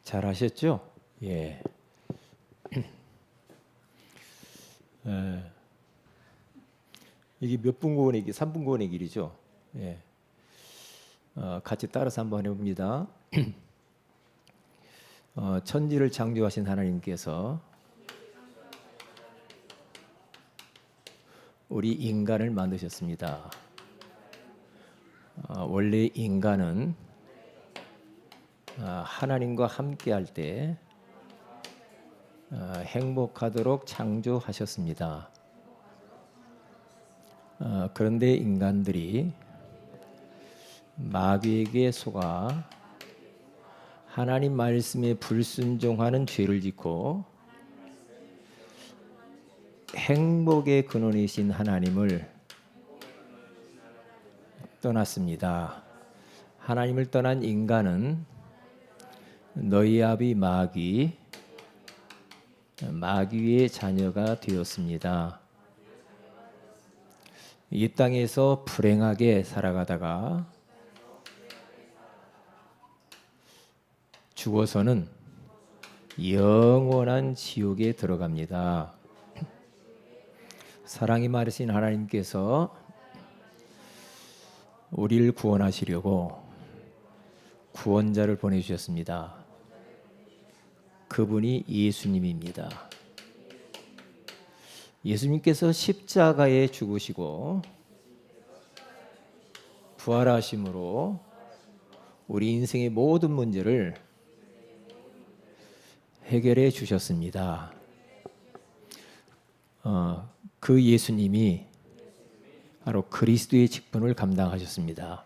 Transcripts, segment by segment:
잘 하셨죠? 예. 이게 몇 분 구원의 길? 3분 구원의 길이죠? 예. 같이 따라서 한번 해봅니다. 천지를 창조하신 하나님께서 우리 인간을 만드셨습니다. 원래 인간은 하나님과 함께 할 때 행복하도록 창조하셨습니다. 그런데 인간들이 마귀에게 속아 하나님 말씀에 불순종하는 죄를 짓고 행복의 근원이신 하나님을 떠났습니다. 하나님을 떠난 인간은 너희 아비 마귀의 자녀가 되었습니다. 이 땅에서 불행하게 살아가다가 죽어서는 영원한 지옥에 들어갑니다. 사랑이 많으신 하나님께서 우리를 구원하시려고 구원자를 보내주셨습니다. 그분이 예수님입니다. 예수님께서 십자가에 죽으시고 부활하심으로 우리 인생의 모든 문제를 해결해 주셨습니다. 그 예수님이 바로 그리스도의 직분을 감당하셨습니다.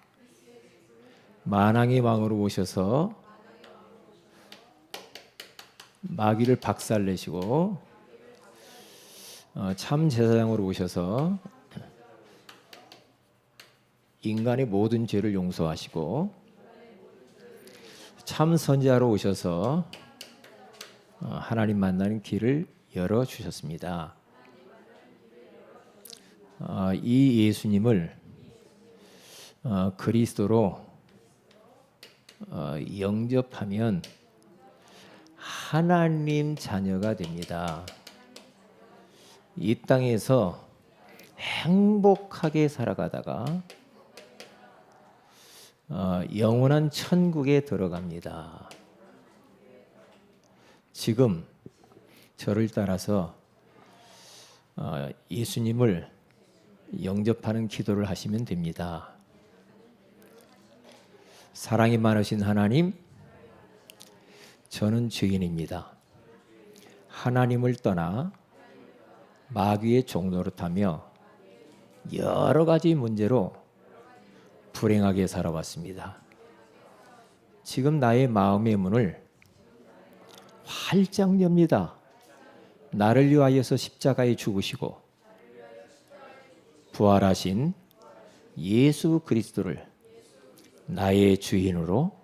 만왕의 왕으로 오셔서 마귀를 박살내시고 참 제사장으로 오셔서 인간의 모든 죄를 용서하시고 참 선지자로 오셔서 하나님 만나는 길을 열어주셨습니다. 이 예수님을 그리스도로 영접하면 하나님 자녀가 됩니다. 이 땅에서 행복하게 살아가다가 영원한 천국에 들어갑니다. 지금 저를 따라서 예수님을 영접하는 기도를 하시면 됩니다. 사랑이 많으신 하나님, 저는 죄인입니다. 하나님을 떠나 마귀의 종노릇하며 여러 가지 문제로 불행하게 살아왔습니다. 지금 나의 마음의 문을 활짝 엽니다. 나를 위하여서 십자가에 죽으시고 부활하신 예수 그리스도를 나의 주인으로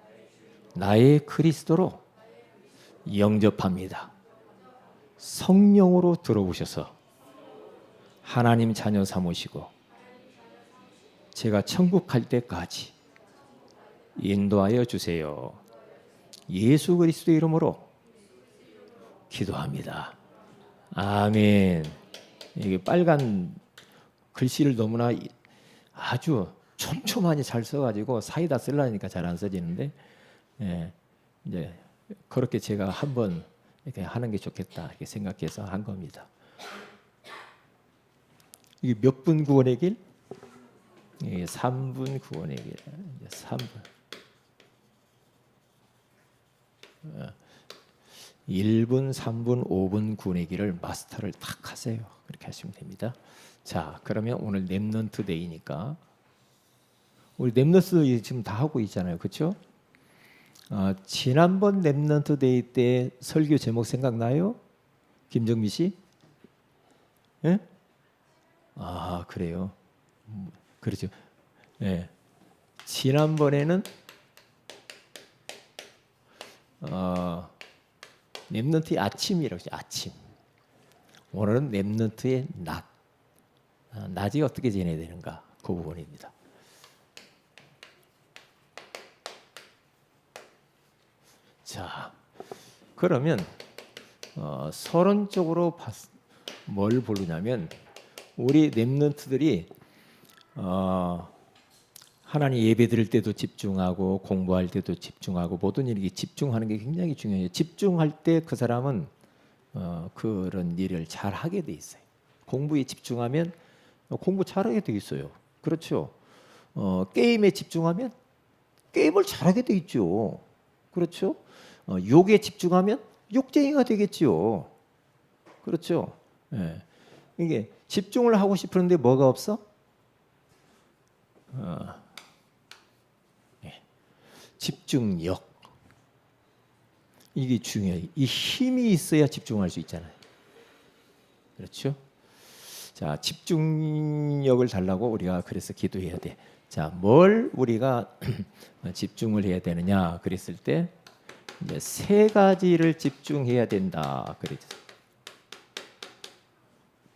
나의 그리스도로 영접합니다. 성령으로 들어오셔서 하나님 자녀 삼으시고 제가 천국 갈 때까지 인도하여 주세요. 예수 그리스도 이름으로 기도합니다. 아멘. 이게 빨간 글씨를 너무나 아주 촘촘하게 잘 써가지고 사이다 쓰려니까 잘 안 써지는데, 이제 그렇게 제가 한번 이렇게 하는 게 좋겠다 이렇게 생각해서 한 겁니다. 이게 몇 분 구원의 길? 이게 3분 구원의 길. 3분. 1분, 3분, 5분 구원의 길을 마스터를 딱 하세요. 그렇게 하시면 됩니다. 자, 그러면 오늘 랩넌트 데이니까 우리 랩넌트 지금 다 하고 있잖아요. 그렇죠? 지난번 랩넌트 데이 때 설교 제목 생각나요? 김정미 씨? 예? 아, 그래요. 그렇죠. 예. 지난번에는 랩넌트의 아침이라고 했죠. 아침. 오늘은 랩넌트의 낮. 낮이 어떻게 지내야 되는가? 그 부분입니다. 자, 그러면 서론적으로 뭘 보느냐면 우리 렘넌트들이 하나님 예배 드릴 때도 집중하고 공부할 때도 집중하고 모든 일에 집중하는 게 굉장히 중요해요. 집중할 때 그 사람은 그런 일을 잘 하게 돼 있어요. 공부에 집중하면 공부 잘하게 돼 있어요. 그렇죠. 게임에 집중하면 게임을 잘하게 돼 있죠. 그렇죠. 욕에 집중하면 욕쟁이가 되겠죠. 그렇죠. 예. 이게 집중을 하고 싶은데 뭐가 없어? 집중력. 이게 중요해요. 이 힘이 있어야 집중할 수 있잖아요. 그렇죠? 자, 집중력을 달라고 우리가 그래서 기도해야 돼. 자, 뭘 우리가 집중을 해야 되느냐? 그랬을 때 이제 세 가지를 집중해야 된다. 그랬죠.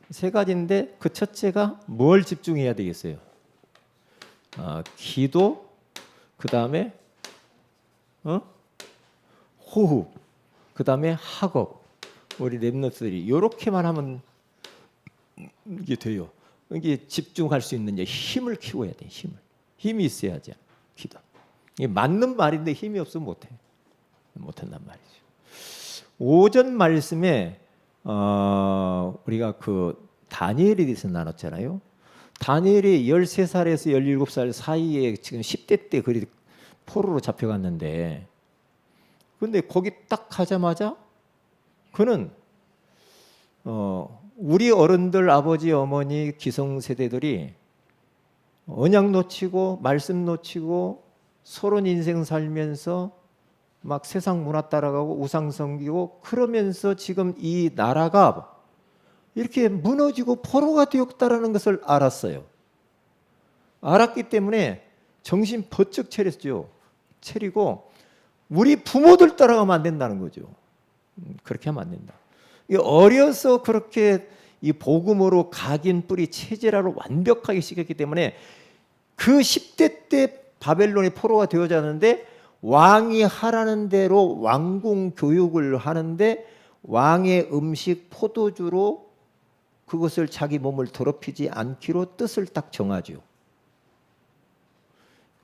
세 가지인데 그 첫째가 뭘 집중해야 되겠어요? 기도, 그 다음에 호흡, 그 다음에 학업. 우리 렘넌트들이 이렇게만 하면 이게 돼요. 이게 집중할 수 있는 힘을 키워야 돼. 힘이 있어야지. 기도. 이게 맞는 말인데 힘이 없으면 못한단 말이죠. 오전 말씀에 우리가 그 다니엘에 대해서 나눴잖아요. 다니엘이 13살에서 17살 사이에 지금 10대 때 그리 포로로 잡혀갔는데, 근데 거기 딱 가자마자 그는 우리 어른들, 아버지, 어머니, 기성세대들이 언약 놓치고 말씀 놓치고 서론 인생 살면서 막 세상 문화 따라가고 우상 섬기고 그러면서 지금 이 나라가 이렇게 무너지고 포로가 되었다라는 것을 알았어요. 알았기 때문에 정신 번쩍 차렸죠. 차리고 우리 부모들 따라가면 안 된다는 거죠. 그렇게 하면 안 된다. 어려서 그렇게 이 복음으로 각인 뿌리 체제라로 완벽하게 시켰기 때문에 그 10대 때 바벨론의 포로가 되어졌는데 왕이 하라는 대로 왕궁 교육을 하는데 왕의 음식 포도주로 그것을 자기 몸을 더럽히지 않기로 뜻을 딱 정하죠.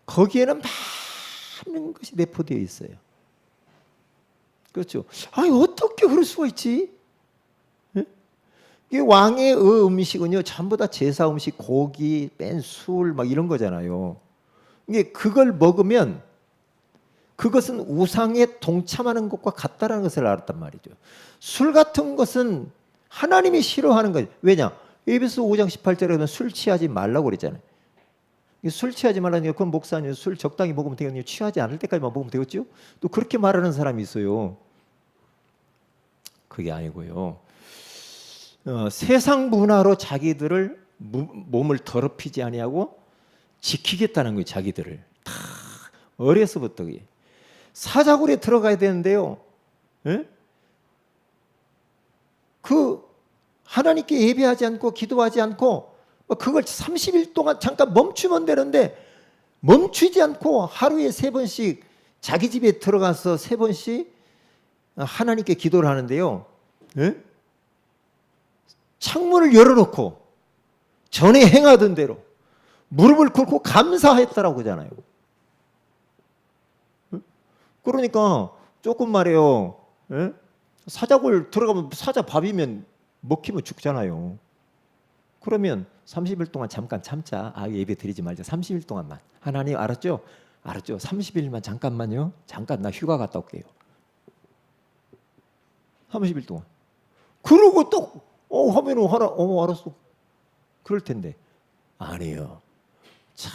거기에는 많은 것이 내포되어 있어요. 그렇죠. 아니 어떻게 그럴 수가 있지? 이 왕의 음식은요 전부 다 제사 음식, 고기, 뺀 술 막 이런 거잖아요. 이게 그걸 먹으면 그것은 우상에 동참하는 것과 같다라는 것을 알았단 말이죠. 술 같은 것은 하나님이 싫어하는 거예요. 왜냐? 에베소 5장 18절에는 술 취하지 말라고 그랬잖아요. 술 취하지 말라니까 그건 목사님 술 적당히 먹으면 되거든요. 취하지 않을 때까지만 먹으면 되겠죠? 또 그렇게 말하는 사람이 있어요. 그게 아니고요. 세상 문화로 자기들을 몸을 더럽히지 아니하고 지키겠다는 거예요. 자기들을 다 어려서부터 사자굴에 들어가야 되는데요. 에? 그 하나님께 예배하지 않고 기도하지 않고 그걸 30일 동안 잠깐 멈추면 되는데 멈추지 않고 하루에 3번씩 자기 집에 들어가서 3번씩 하나님께 기도를 하는데요. 에? 창문을 열어놓고 전에 행하던 대로 무릎을 꿇고 감사했다라고 하잖아요. 그러니까 조금 말해요. 에? 사자굴 들어가면 사자 밥이면 먹히면 죽잖아요. 그러면 30일 동안 잠깐 참자. 예배 드리지 말자. 30일 동안만. 하나님 알았죠? 알았죠. 30일만 잠깐만요. 잠깐 나 휴가 갔다 올게요. 30일 동안. 그러고 또 하면은 하나 알았어. 그럴 텐데 아니에요. 참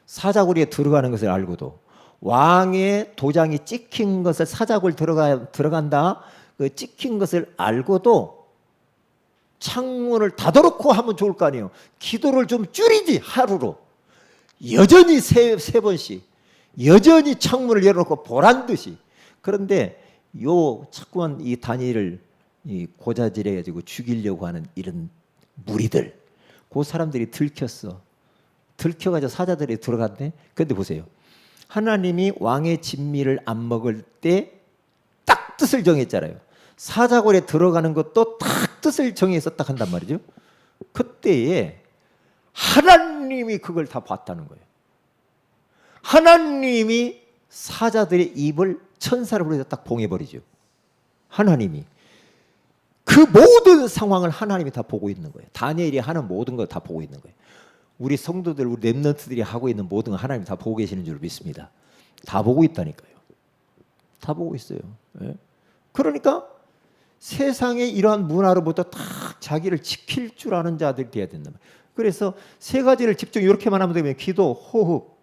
사자굴에 들어가는 것을 알고도 왕의 도장이 찍힌 것을 사자굴 들어간다. 그 찍힌 것을 알고도 창문을 닫아놓고 하면 좋을 거 아니에요. 기도를 좀 줄이지 하루로. 여전히 세 번씩 여전히 창문을 열어놓고 보란 듯이. 그런데 자꾸만 이 다니엘을 고자질해가지고 죽이려고 하는 이런 무리들, 그 사람들이 들켜가지고 사자들이 들어갔네. 그런데 보세요. 하나님이 왕의 진미를 안 먹을 때 딱 딱 뜻을 정했잖아요. 사자굴에 들어가는 것도 딱 뜻을 정해서 딱 한단 말이죠. 그때에 하나님이 그걸 다 봤다는 거예요. 하나님이 사자들의 입을 천사를 불러서 딱 봉해버리죠. 하나님이 그 모든 상황을 하나님이 다 보고 있는 거예요. 다니엘이 하는 모든 걸 다 보고 있는 거예요. 우리 성도들, 우리 렘넌트들이 하고 있는 모든 걸 하나님이 다 보고 계시는 줄 믿습니다. 다 보고 있다니까요. 다 보고 있어요. 예? 그러니까 세상의 이러한 문화로부터 딱 자기를 지킬 줄 아는 자들이 돼야 된다. 그래서 세 가지를 집중 이렇게만 하면 되면 기도, 호흡,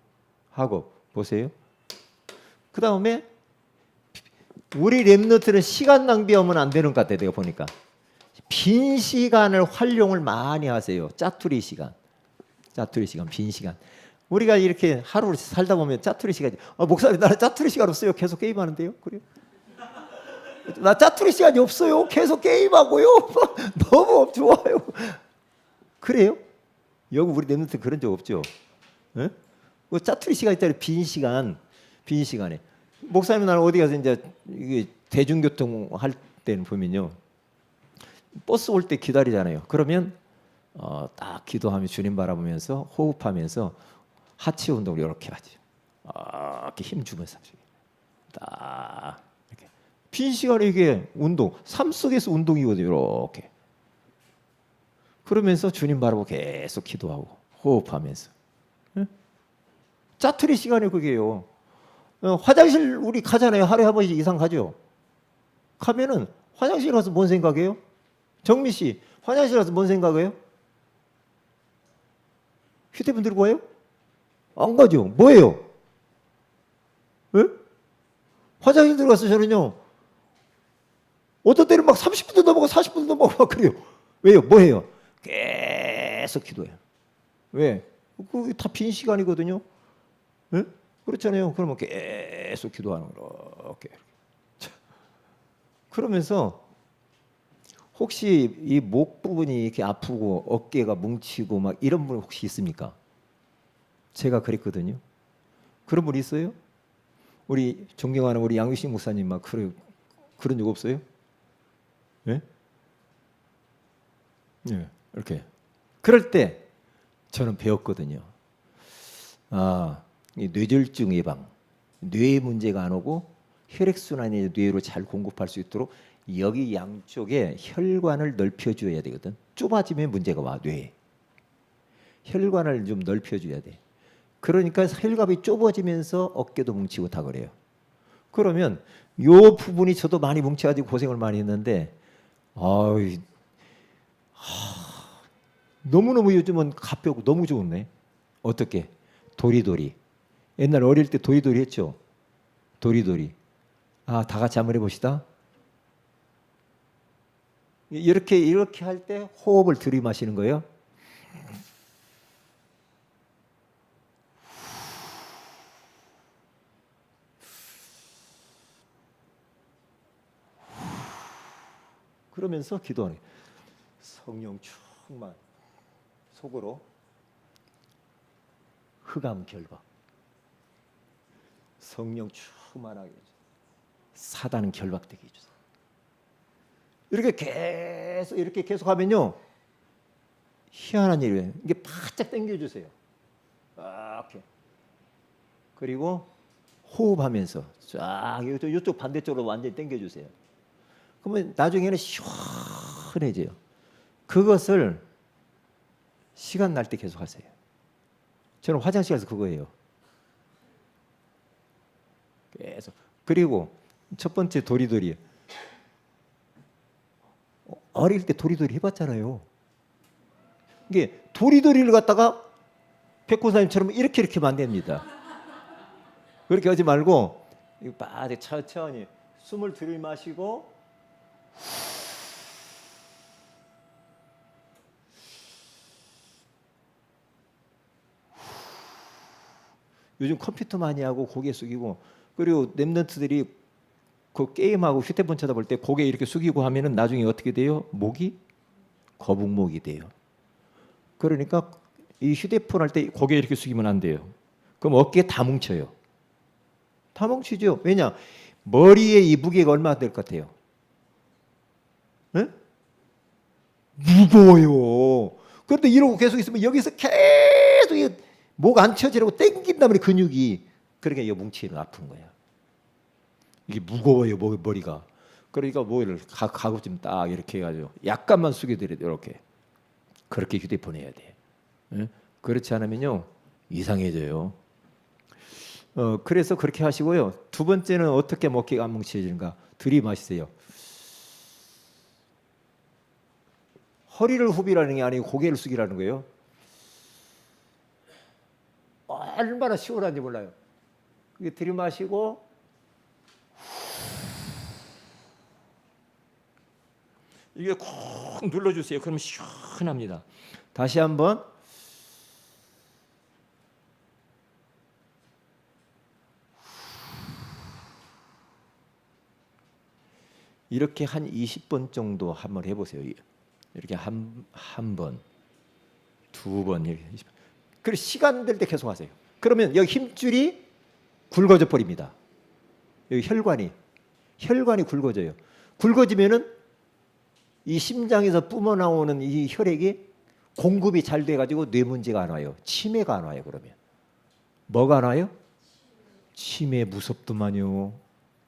하고 보세요. 그 다음에 우리 렘넌트는 시간 낭비하면 안 되는 것 같아요. 내가 보니까 빈 시간을 활용을 많이 하세요. 짜투리 시간, 빈 시간. 우리가 이렇게 하루를 살다 보면 짜투리 시간이 목사님 나는 짜투리 시간 없어요. 계속 게임하는데요. 그래요? 나 짜투리 시간이 없어요. 계속 게임하고요. 너무 좋아요. 그래요? 여기 우리 렘넌트 그런 적 없죠? 네? 짜투리 시간 있잖아요. 빈 시간에 목사님 나는 어디 가서 이제 이게 대중교통 할 때는 보면요, 버스 올 때 기다리잖아요. 그러면 딱 기도하며 주님 바라보면서 호흡하면서 하체 운동을 이렇게 하죠. 이렇게 힘 주면서 딱 이렇게 빈 시간에 이게 운동, 삶 속에서 운동이거든요. 이렇게 그러면서 주님 바라보고 계속 기도하고 호흡하면서. 짜투리 시간이 그게요. 화장실 우리 가잖아요. 하루에 한 번씩 이상 가죠. 가면은 화장실 가서 뭔 생각해요? 정미 씨, 화장실 가서 뭔 생각해요? 휴대폰 들고 와요? 안 가죠. 뭐예요? 예? 화장실 들어가서 저는요, 어떤 때는 막 30분도 넘어가고 40분도 넘어가고 그래요. 왜요? 뭐해요? 계속 기도해요. 왜? 그게 다 빈 시간이거든요. 네? 그렇잖아요. 그러면 계속 기도하는 거 이렇게. 그러면서 혹시 이 목 부분이 이렇게 아프고 어깨가 뭉치고 막 이런 분 혹시 있습니까? 제가 그랬거든요. 그런 분 있어요? 우리 존경하는 우리 양유식 목사님 막 그런 적 없어요? 예? 네, 이렇게. 그럴 때 저는 배웠거든요. 이 뇌졸중 예방, 뇌 문제가 안 오고 혈액순환이 뇌로 잘 공급할 수 있도록 여기 양쪽에 혈관을 넓혀줘야 되거든. 좁아지면 문제가 와, 뇌에. 혈관을 좀 넓혀줘야 돼. 그러니까 혈관이 좁아지면서 어깨도 뭉치고 다 그래요. 그러면 요 부분이 저도 많이 뭉쳐가지고 고생을 많이 했는데, 너무너무 요즘은 가볍고 너무 좋네. 어떻게? 도리도리. 옛날 어릴 때 도리도리 했죠? 도리도리. 다 같이 한번 해봅시다. 이렇게 할 때 호흡을 들이마시는 거예요. 그러면서 기도하는 거예요. 성령 충만. 속으로 흑암 결박. 성령 충만하게 해주세요. 사단 결박되게 해주세요. 이렇게 계속 하면요, 희한한 일이에요. 이게 바짝 당겨주세요. 이렇게. 그리고 호흡하면서 쫙 이쪽 반대쪽으로 완전히 당겨주세요. 그러면 나중에는 시원해져요. 그것을 시간 날 때 계속 하세요. 저는 화장실 가서 그거 해요. 계속. 그리고 첫 번째 도리도리. 어릴 때 도리도리 해봤잖아요. 이게 도리도리를 갖다가 백호사님처럼 이렇게 하면 안 됩니다. 그렇게 하지 말고 천천히 숨을 들이마시고 요즘 컴퓨터 많이 하고 고개 숙이고, 그리고 렘넌트들이 그 게임하고 휴대폰 쳐다볼 때 고개 이렇게 숙이고 하면은 나중에 어떻게 돼요? 목이 거북목이 돼요. 그러니까 이 휴대폰 할 때 고개 이렇게 숙이면 안 돼요. 그럼 어깨에 다 뭉쳐요. 다 뭉치죠. 왜냐? 머리에 이 무게가 얼마나 될 것 같아요? 네? 무거워요. 그런데 이러고 계속 있으면 여기서 계속 목 안 쳐지라고 땡긴단 말이에요. 근육이. 그러니까 이 뭉치는 아픈 거야. 이게 무거워요. 머리가. 그러니까 뭐를 가급 좀 딱 이렇게 해가지고 약간만 숙여드려야 돼. 이렇게. 그렇게 휴대폰 해야 돼. 네? 그렇지 않으면요 이상해져요. 그래서 그렇게 하시고요. 두 번째는 어떻게 어깨가 안 뭉쳐지는가? 들이마시세요. 허리를 후비라는 게 아니고 고개를 숙이라는 거예요. 얼마나 시원한지 몰라요. 그게 들이마시고 이게 콕 눌러주세요. 그러면 시원합니다. 다시 한번. 이렇게 한 20번 정도 한번 해보세요. 이렇게 한 번, 두 번 이렇게. 그리고 시간 될 때 계속 하세요. 그러면 여기 힘줄이 굵어져 버립니다. 여기 혈관이 굵어져요. 굵어지면은 이 심장에서 뿜어 나오는 이 혈액이 공급이 잘 돼가지고 뇌 문제가 안 와요. 치매가 안 와요. 그러면 뭐가 안 와요? 치매 무섭더만요.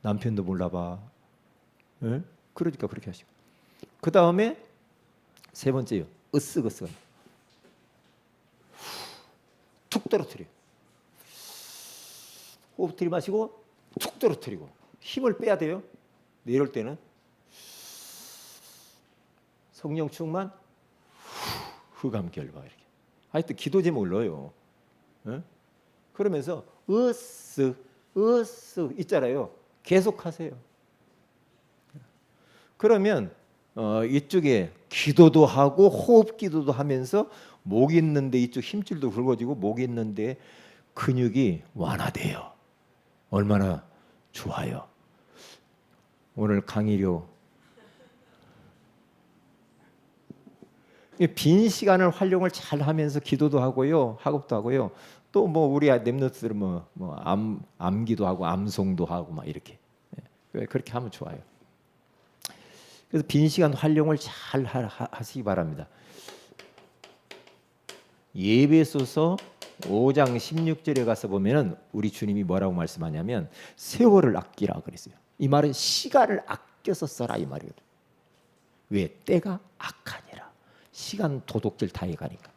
남편도 몰라봐. 네? 그러니까 그렇게 하시고. 그 다음에 세 번째요. 으쓱으쓱. 툭 떨어뜨려. 호흡 들이마시고 툭 떨어뜨리고. 힘을 빼야 돼요. 내려올 때는 성령 충만, 흑암 결박 이렇게. 하여튼 기도 제목을 넣어요. 네? 그러면서 으쓱 으쓱 있잖아요. 계속 하세요. 그러면 이쪽에 기도도 하고 호흡 기도도 하면서 목 있는데 이쪽 힘줄도 굵어지고 목 있는데 근육이 완화돼요. 얼마나 좋아요. 오늘 강의료 빈 시간을 활용을 잘 하면서 기도도 하고요, 학업도 하고요. 또 뭐 우리 랩너스들은 뭐 암기도 하고 암송도 하고 막 이렇게 그렇게 하면 좋아요. 그래서 빈 시간 활용을 잘 하시기 바랍니다. 예배소서 5장 16절에 가서 보면은 우리 주님이 뭐라고 말씀하냐면 세월을 아끼라 그랬어요. 이 말은 시간을 아껴서 써라 이 말이거든요. 왜? 때가 악하니라. 시간 도둑질 다 해가니까.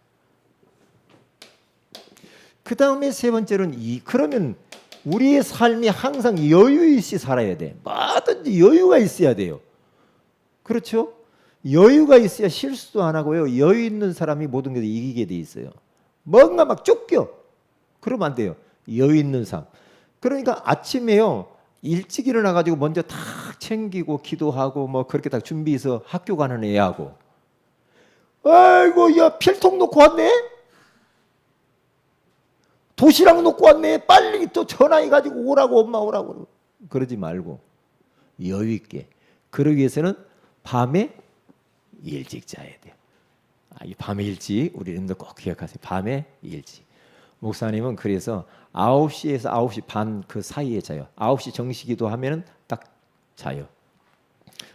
그 다음에 세 번째는 그러면 우리의 삶이 항상 여유 있이 살아야 돼. 뭐든지 여유가 있어야 돼요. 그렇죠? 여유가 있어야 실수도 안 하고요. 여유 있는 사람이 모든 게 이기게 돼 있어요. 뭔가 막 쫓겨. 그러면 안 돼요. 여유 있는 삶. 그러니까 아침에요. 일찍 일어나가지고 먼저 다 챙기고 기도하고 뭐 그렇게 다 준비해서 학교 가는 애하고 아이고 야 필통 놓고 왔네? 도시락 놓고 왔네? 빨리 또 전화해가지고 오라고 엄마 오라고 그러지 말고 여유 있게. 그러기 위해서는 밤에 일찍 자야 돼요. 이 밤에 일찍 우리 여러분들 꼭 기억하세요. 밤에 일찍. 목사님은 그래서 9시에서 9시 반 그 사이에 자요. 9시 정시기도 하면은 딱 자요.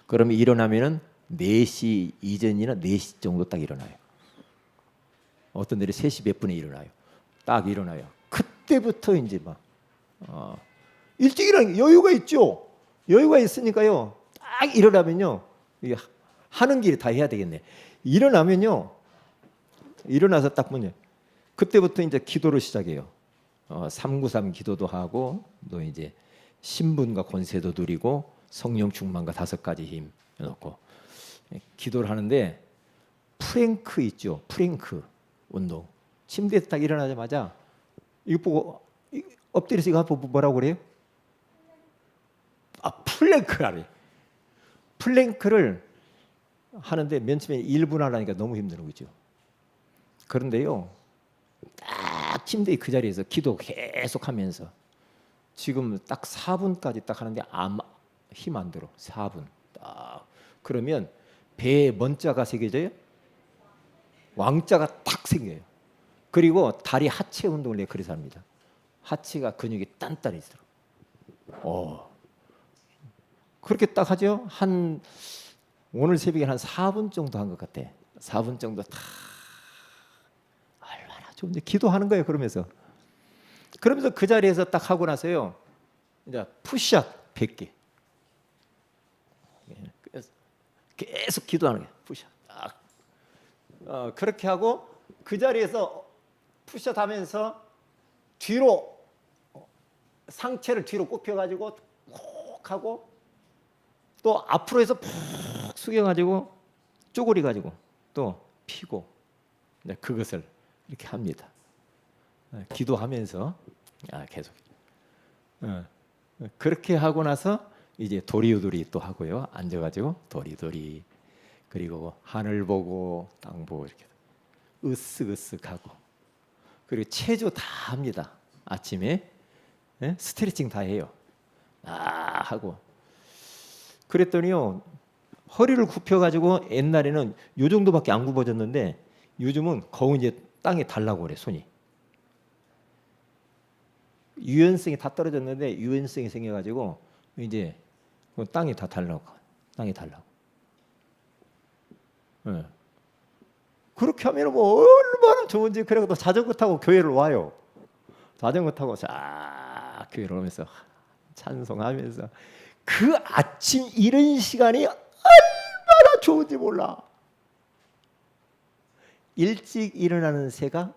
그러면 일어나면은 4시 이전이나 4시 정도 딱 일어나요. 어떤 데는 3시 몇 분에 일어나요. 딱 일어나요. 그때부터 이제 막 일찍 일어나는 여유가 있죠. 여유가 있으니까요. 딱 일어나면요. 이게 하는 길이 다 해야 되겠네. 일어나면요. 일어나서 딱 뭐냐. 그때부터 이제 기도를 시작해요. 393 기도도 하고 또 이제 신분과 권세도 누리고 성령 충만과 5가지 힘 넣고 기도를 하는데 프랭크 있죠. 프랭크 운동. 침대에서 딱 일어나자마자 이거 보고 엎드려서 이거 보고 뭐라고 그래요? 플랭크라래. 플랭크를 하는데 맨 처음에 1분 하려니까 너무 힘든 거죠. 그런데요. 딱 침대 그 자리에서 기도 계속하면서 지금 딱 4분까지 딱 하는데 힘 안 들어. 4분. 딱 그러면 배에 뭔자가 새겨져요? 왕자가 탁 생겨요. 그리고 다리 하체 운동을 내가 그래서 합니다. 하체가 근육이 단단해지도록. 그렇게 딱 하죠. 오늘 새벽에 한 4분 정도 한 것 같아. 4분 정도 다 얼마나 좋은지 기도하는 거예요. 그러면서 그 자리에서 딱 하고 나서요. 이제 푸시업 100개. 계속 기도하는 거예요. 푸시업. 그렇게 하고 그 자리에서 푸시업 하면서 뒤로 상체를 뒤로 굽혀가지고 콕 하고 또 앞으로 해서 푹 숙여가지고 쪼그리가지고 또 피고 그것을 이렇게 합니다. 기도하면서 계속 그렇게 하고 나서 이제 도리우도리 또 하고요. 앉아가지고 도리도리 그리고 하늘 보고 땅 보고 이렇게 으쓱으쓱하고 그리고 체조 다 합니다. 아침에 스트레칭 다 해요. 하고 그랬더니요. 허리를 굽혀가지고 옛날에는 요 정도밖에 안 굽어졌는데 요즘은 거의 이제 땅에 닿으려고 그래 손이. 유연성이 다 떨어졌는데 유연성이 생겨가지고 이제 땅에 다 닿으려고. 그렇게 하면 뭐 얼마나 좋은지. 그래고 또 자전거 타고 교회를 와요. 자전거 타고 쫙 교회를 오면서 찬송하면서 그 아침 이른 시간이 얼마나 좋은지 몰라. 일찍 일어나는 새가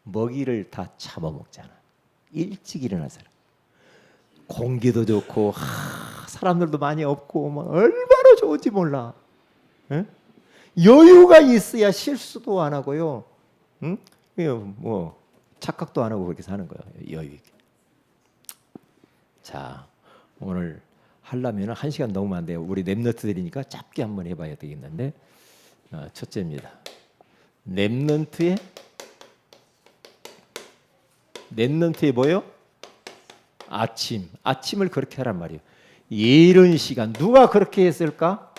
먹이를 다 잡아먹잖아. 일찍 일어난 사람. 공기도 좋고 사람들도 많이 없고 막 얼마나 좋은지 몰라. 여유가 있어야 실수도 안 하고요. 뭐 착각도 안 하고 그렇게 사는 거예요. 여유 있게. 자, 오늘 하려면 1시간 넘으면 안 돼요. 우리 랩넌트들이니까 짧게 한번 해봐야 되겠는데 첫째입니다. 랩넌트의 뭐요? 아침을 그렇게 하란 말이에요. 이른 시간 누가 그렇게 했을까?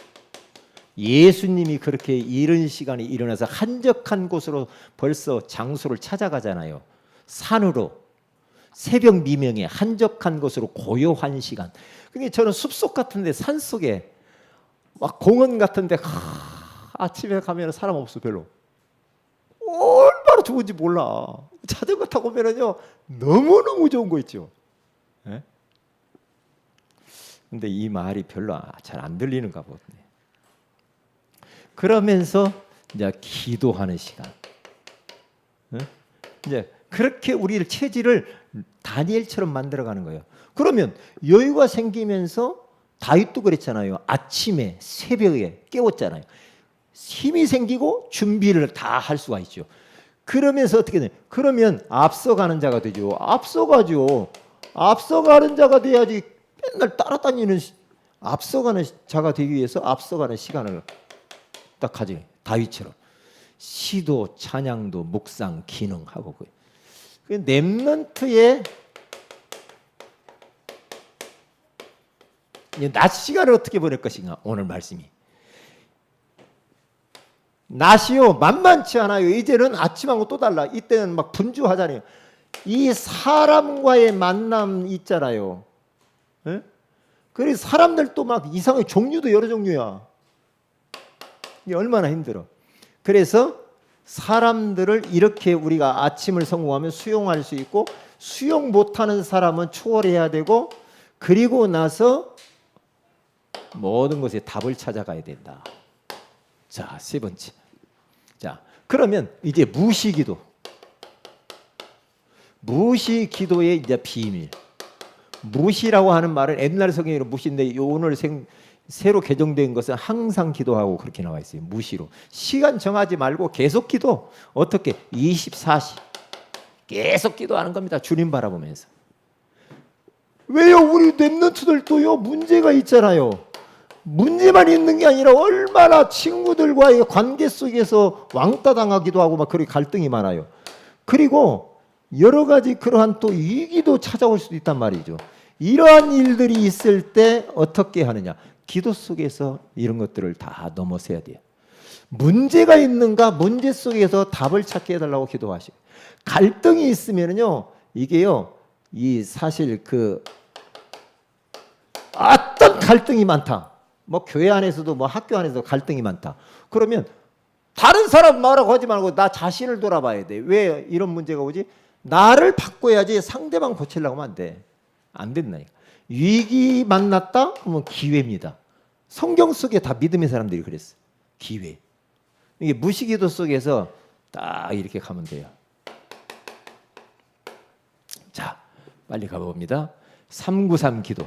예수님이 그렇게 이른 시간에 일어나서 한적한 곳으로 벌써 장소를 찾아가잖아요. 산으로 새벽 미명에 한적한 곳으로 고요한 시간. 그게 저는 숲속 같은데 산속에 막 공원 같은데 아침에 가면 사람 없어 별로. 얼마나 좋은지 몰라. 자전거 타고 오면은요 너무너무 좋은 거 있죠. 근데 이 말이 별로 잘 안 들리는가 보네. 그러면서 이제 기도하는 시간. 이제 그렇게 우리를 체질을 다니엘처럼 만들어가는 거예요. 그러면 여유가 생기면서 다윗도 그랬잖아요. 아침에 새벽에 깨웠잖아요. 힘이 생기고 준비를 다 할 수가 있죠. 그러면서 어떻게 돼? 그러면 앞서가는 자가 되죠. 앞서가는 자가 돼야지. 맨날 따라다니는 앞서가는 자가 되기 위해서 앞서가는 시간을 딱 가지. 다윗처럼 시도, 찬양도, 묵상, 기능하고 그 렘넌트의 낮 시간을 어떻게 보낼 것인가. 오늘 말씀이 낮이요 만만치 않아요. 이제는 아침하고 또 달라. 이때는 막 분주하잖아요. 이 사람과의 만남 있잖아요. 그래서 사람들도 막 이상하게 종류도 여러 종류야. 이게 얼마나 힘들어. 그래서 사람들을 이렇게 우리가 아침을 성공하면 수용할 수 있고, 수용 못하는 사람은 초월해야 되고, 그리고 나서 모든 것에 답을 찾아가야 된다. 자, 세 번째. 자, 그러면 이제 무시기도. 무시기도의 이제 비밀. 무시라고 하는 말은 옛날 성경으로 무시인데 오늘 새로 개정된 것은 항상 기도하고 그렇게 나와 있어요. 무시로. 시간 정하지 말고 계속 기도. 어떻게? 24시. 계속 기도하는 겁니다. 주님 바라보면서. 왜요? 우리 랩런트들도요 문제가 있잖아요. 문제만 있는 게 아니라 얼마나 친구들과의 관계 속에서 왕따 당하기도 하고 막 그렇게 갈등이 많아요. 그리고 여러 가지 그러한 또 위기도 찾아올 수도 있단 말이죠. 이러한 일들이 있을 때 어떻게 하느냐? 기도 속에서 이런 것들을 다 넘어서야 돼요. 문제가 있는가? 문제 속에서 답을 찾게 해달라고 기도하시고, 갈등이 있으면요 이게요 이 사실 어떤 갈등이 많다. 뭐 교회 안에서도 뭐 학교 안에서도 갈등이 많다. 그러면 다른 사람 말하고 하지 말고 나 자신을 돌아봐야 돼. 왜 이런 문제가 오지? 나를 바꿔야지 상대방 고치려고 하면 안 돼. 안 된다니까. 위기 만났다? 그러면 기회입니다. 성경 속에 다 믿음의 사람들이 그랬어. 기회. 이게 무시기도 속에서 딱 이렇게 가면 돼요. 자, 빨리 가봅니다. 393 기도.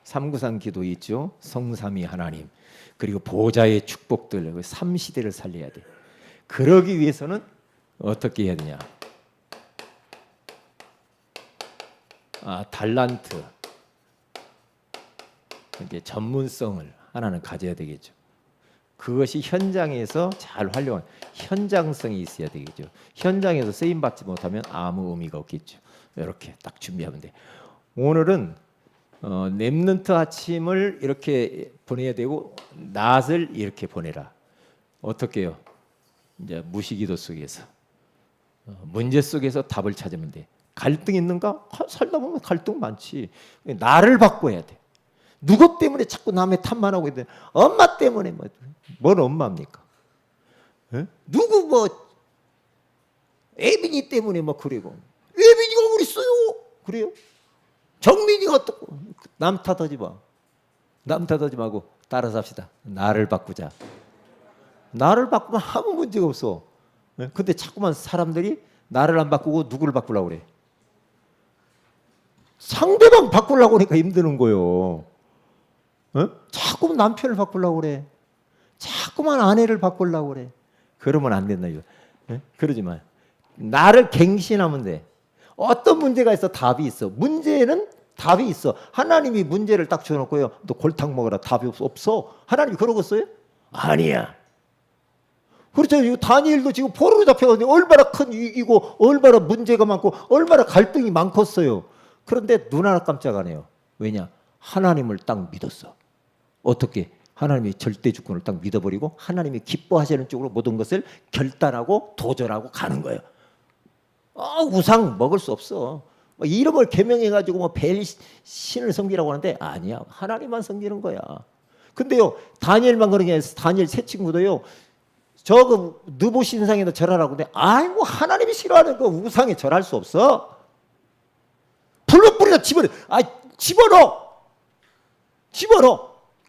393 기도 있죠. 성삼위 하나님. 그리고 보좌의 축복들, 3시대를 살려야 돼. 그러기 위해서는 어떻게 해야 되냐? 달란트. 이제 전문성을 하나는 가져야 되겠죠. 그것이 현장에서 잘 활용한 현장성이 있어야 되겠죠. 현장에서 쓰임 받지 못하면 아무 의미가 없겠죠. 이렇게 딱 준비하면 돼. 오늘은 렘넌트 아침을 이렇게 보내야 되고 낮을 이렇게 보내라. 어떻게요? 이제 무시기도 속에서 문제 속에서 답을 찾으면 돼. 갈등 있는가? 살다 보면 갈등 많지. 나를 바꿔야 돼. 누구 때문에 자꾸 남의 탓만 하고 있는데 엄마 때문에 뭘 엄마입니까? 에? 누구 뭐 애빈이 때문에 뭐 그리고 애빈이가 그랬어요. 그래요? 정민이가 어떻고 남 탓하지 마. 남 탓하지 말고 따라 삽시다. 나를 바꾸자. 나를 바꾸면 아무 문제가 없어. 근데 자꾸만 사람들이 나를 안 바꾸고 누구를 바꾸려고 그래? 상대방 바꾸려고 하니까 힘드는 거예요. 자꾸만 남편을 바꾸려고 그래. 자꾸만 아내를 바꾸려고 그래. 그러면 안 된다 이거. 그러지 마. 나를 갱신하면 돼. 어떤 문제가 있어? 답이 있어. 문제는 답이 있어. 하나님이 문제를 딱 줘놓고요. 너 골탕 먹어라. 답이 없어. 하나님이 그러겠어요? 아니야. 그렇죠. 다니엘도 지금 포로로 잡혀가지고 얼마나 큰 위기고 얼마나 문제가 많고 얼마나 갈등이 많겠어요. 그런데 눈 하나 깜짝 안 해요. 왜냐? 하나님을 딱 믿었어. 어떻게? 하나님이 절대 주권을 딱 믿어버리고 하나님이 기뻐하시는 쪽으로 모든 것을 결단하고 도전하고 가는 거예요. 우상 먹을 수 없어. 이름을 개명해가지고 뭐 벨 신을 섬기라고 하는데 아니야. 하나님만 섬기는 거야. 근데요, 다니엘만 그런 게 아니라 다니엘 세 친구도요. 저거 느보 신상에다 절하라고 근데 아이고 하나님이 싫어하는 거 우상에 절할 수 없어. 불로 뿌리다 집어넣어.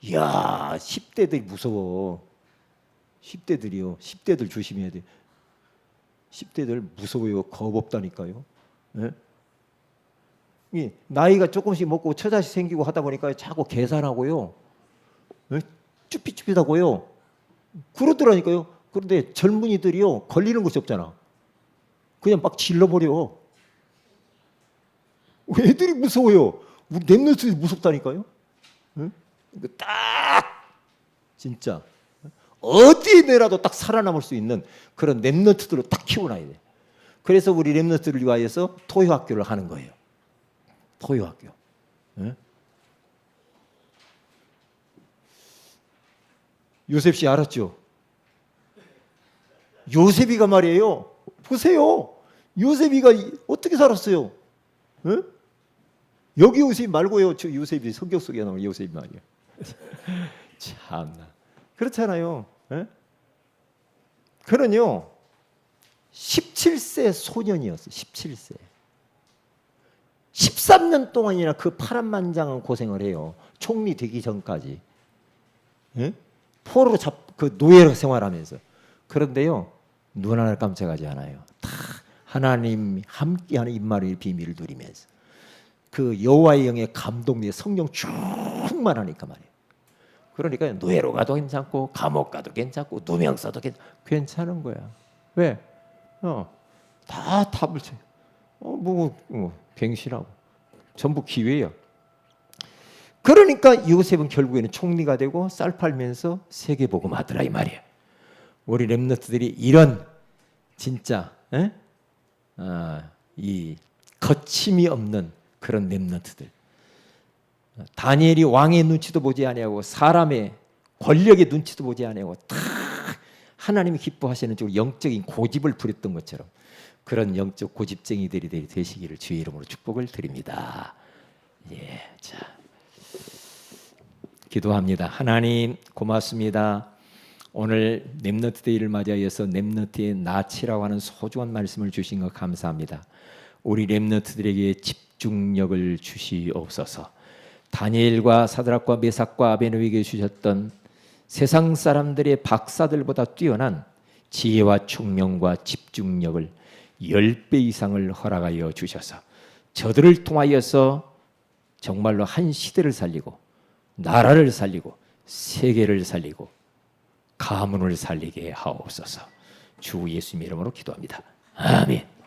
이야 10대들이 무서워. 10대들이요. 10대들 조심해야 돼. 10대들 무서워요. 겁 없다니까요. 예? 나이가 조금씩 먹고 처자식 생기고 하다 보니까 자꾸 계산하고요. 쭈삣쭈삣하고요. 그러더라니까요. 그런데 젊은이들이요. 걸리는 것이 없잖아. 그냥 막 질러버려. 애들이 무서워요. 우리 렘넌트들이 무섭다니까요. 딱 진짜 어디에 내라도 딱 살아남을 수 있는 그런 렘넌트들을 딱 키워놔야 돼. 그래서 우리 렘넌트를 위하여서 토요학교를 하는 거예요. 토요학교. 요셉 씨 알았죠? 요셉이가 말이에요. 보세요. 요셉이가 어떻게 살았어요? 여기 요셉 말고요. 저 요셉이 성경 속에 나오는 요셉이 말이에요. 참나. 그렇잖아요. 그는요 17세 소년이었어요. 17세. 13년 동안이나 그 파란만장한 고생을 해요. 총리 되기 전까지. 포로로 그 노예로 생활하면서. 그런데요 눈 하나 깜짝하지 않아요. 다 하나님 함께하는 입마의 비밀을 누리면서 그 여호와의 영에 감동돼 성령 충만하니까 말이에요. 그러니까 노예로 가도 괜찮고 감옥 가도 괜찮고 누명 써도 괜찮은 거야. 왜? 다 답을 쳐. 갱신하고 전부 기회야. 그러니까 요셉은 결국에는 총리가 되고 쌀 팔면서 세계복음하더라 이 말이야. 우리 렘넌트들이 이런 진짜 이 거침이 없는 그런 렘넌트들. 다니엘이 왕의 눈치도 보지 아니하고 사람의 권력의 눈치도 보지 아니하고 다 하나님이 기뻐하시는 쪽으로 영적인 고집을 부렸던 것처럼 그런 영적 고집쟁이들이 되시기를 주의 이름으로 축복을 드립니다. 예, 자, 기도합니다. 하나님 고맙습니다. 오늘 렘넌트데이를 맞이해서 렘넌트의 낯이라고 하는 소중한 말씀을 주신 것 감사합니다. 우리 렘넌트들에게 집중력을 주시옵소서. 다니엘과 사드락과 메삭과 아베노에게 주셨던 세상 사람들의 박사들보다 뛰어난 지혜와 총명과 집중력을 10배 이상을 허락하여 주셔서 저들을 통하여서 정말로 한 시대를 살리고 나라를 살리고 세계를 살리고 가문을 살리게 하옵소서. 주 예수님 이름으로 기도합니다. 아멘.